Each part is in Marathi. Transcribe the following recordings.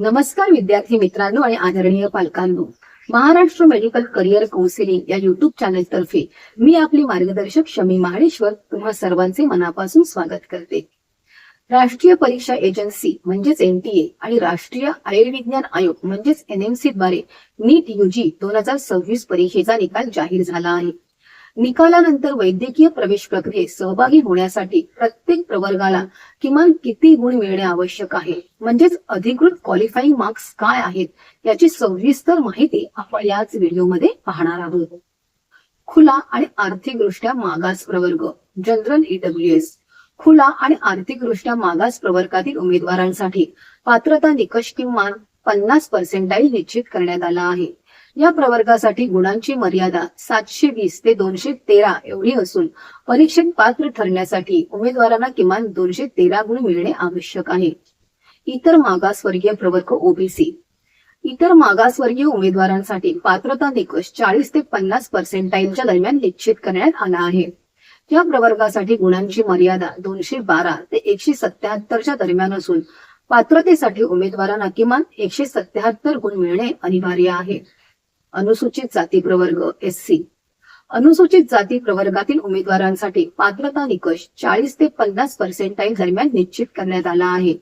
नमस्कार विद्यार्थी मित्रांनो आणि आदरणीय पालकांनो. महाराष्ट्र मेडिकल करिअर काउन्सिलिंग या युट्यूब चॅनल तर्फे मी आपली मार्गदर्शक शमी माहेश्वर तुम्हा सर्वांचे मनापासून स्वागत करते. राष्ट्रीय परीक्षा एजन्सी म्हणजेच NTA आणि राष्ट्रीय आयुर्विज्ञान आयोग म्हणजेच NMC द्वारे नीट UG 2026 परीक्षेचा निकाल जाहीर झाला आहे. निकालानंतर वैद्यकीय प्रवेश प्रक्रियेत सहभागी होण्यासाठी प्रत्येक प्रवर्गाला किमान किती गुण मिळणे आवश्यक आहे, म्हणजेच अधिकृत क्वालिफाईंग मार्क्स काय आहेत याची सविस्तर माहिती आपण याच व्हिडिओमध्ये पाहणार आहोत. खुला आणि आर्थिकदृष्ट्या मागास प्रवर्ग जनरल EWS. खुला आणि आर्थिकदृष्ट्या मागास प्रवर्गातील उमेदवारांसाठी पात्रता निकष किमान 50% निश्चित करण्यात आला आहे. या प्रवर्गासाठी गुणांची मर्यादा 720 ते 213 एवढी असून परीक्षेत पात्र ठरण्यासाठी उमेदवारांना किमान 213 गुण मिळणे आवश्यक आहे. इतर मागासवर्गीय प्रवर्ग OBC. इतर मागासवर्गीय उमेदवारांसाठी पात्रता निकष 40 ते 50% दरम्यान निश्चित करण्यात आला आहे. या प्रवर्गासाठी गुणांची मर्यादा 212 ते 177 दरम्यान असून पात्रतेसाठी उमेदवारांना किमान 177 गुण मिळणे अनिवार्य आहे. अनुसूचित जाती प्रवर्ग SC. अनुसूचित जाती प्रवर्गातील उमेदवारांसाठी पात्रता निकष 40 ते 50% दरम्यान निश्चित करण्यात आला आहे.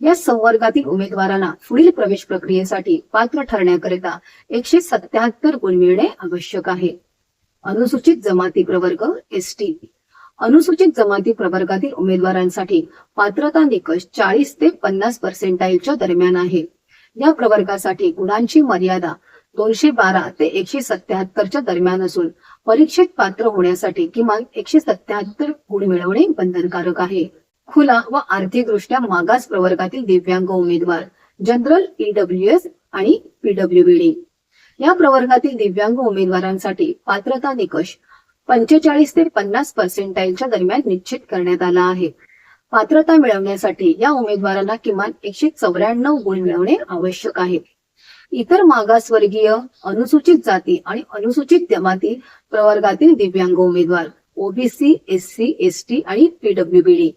या संवर्गातील उमेदवारांना पुढील प्रवेश प्रक्रियेसाठी पात्र ठरण्याकरिता 177 गुण मिळणे आवश्यक आहे. अनुसूचित जमाती प्रवर्ग ST. अनुसूचित जमाती प्रवर्गातील उमेदवारांसाठी पात्रता निकष 40 ते 50% दरम्यान आहे. या प्रवर्गासाठी गुणांची मर्यादा 212 ते 177 दरम्यान असून परीक्षेत पात्र होण्यासाठी किमान 177 गुण मिळवणे बंधनकारक आहे. खुला व आर्थिकदृष्ट्या मागास प्रवर्गातील दिव्यांग उमेदवार जनरल EWS आणि PWBD. या प्रवर्गातील दिव्यांग उमेदवारांसाठी पात्रता निकष 45 ते 50% दरम्यान निश्चित करण्यात आला आहे. पात्रता मिळवण्यासाठी या उमेदवारांना किमान 194 गुण मिळवणे आवश्यक आहे. इतर मागासवर्गीय, अनुसूचित जाती आणि अनुसूचित जमाती प्रवर्गातील दिव्यांग उमेदवार OBC, SC, ST आणि PWBD.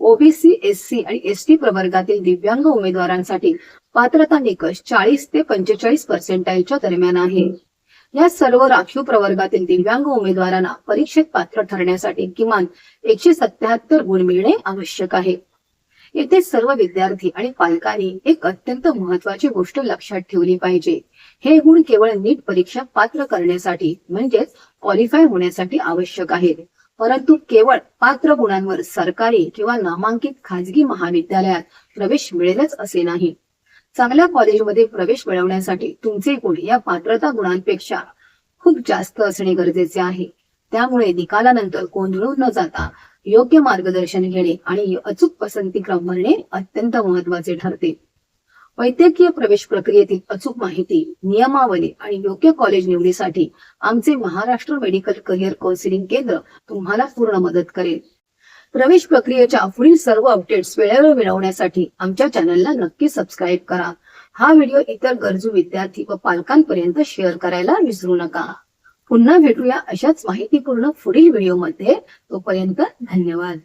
OBC, SC आणि ST प्रवर्गातील दिव्यांग उमेदवारांसाठी पात्रता निकष 40 ते 45% दरम्यान आहे. या सर्व राखीव प्रवर्गातील दिव्यांग उमेदवारांना परीक्षेत पात्र ठरण्यासाठी किमान 177 गुण मिळणे आवश्यक आहे. येथे सर्व विद्यार्थी आणि पालकांनी एक अत्यंत महत्वाची गोष्ट लक्षात ठेवली पाहिजे. हे गुण केवळ नीट परीक्षा पात्र करण्यासाठी म्हणजेच क्वालिफाय होण्यासाठी आवश्यक आहेत, परंतु केवळ पात्र गुणांवर सरकारी किंवा नामांकित खाजगी महाविद्यालयात प्रवेश मिळेलच असे नाही. चांगल्या कॉलेजमध्ये प्रवेश मिळवण्यासाठी तुमचे गुण या पात्रता गुणांपेक्षा खूप जास्त असणे गरजेचे आहे. त्यामुळे निकालानंतर गोंधळून न जाता योग्य मार्गदर्शन घेणे आणि अचूक पसंती क्रम भरणे अत्यंत महत्वाचे ठरते. वैद्यकीय प्रवेश प्रक्रियेतील अचूक माहिती, नियमावली आणि योग्य कॉलेज निवडीसाठी आमचे महाराष्ट्र मेडिकल करिअर काउन्सिलिंग केंद्र तुम्हाला पूर्ण मदत करेल. प्रवेश प्रक्रियेच्या पुढील सर्व अपडेट्स वेळेवर मिळवण्यासाठी आमच्या चॅनलला नक्की सबस्क्राईब करा. हा व्हिडिओ इतर गरजू विद्यार्थी व पालकांपर्यंत शेअर करायला विसरू नका. पुन्हा भेटूया अशाच माहितीपूर्ण पुढील व्हिडिओमध्ये. तोपर्यंत धन्यवाद.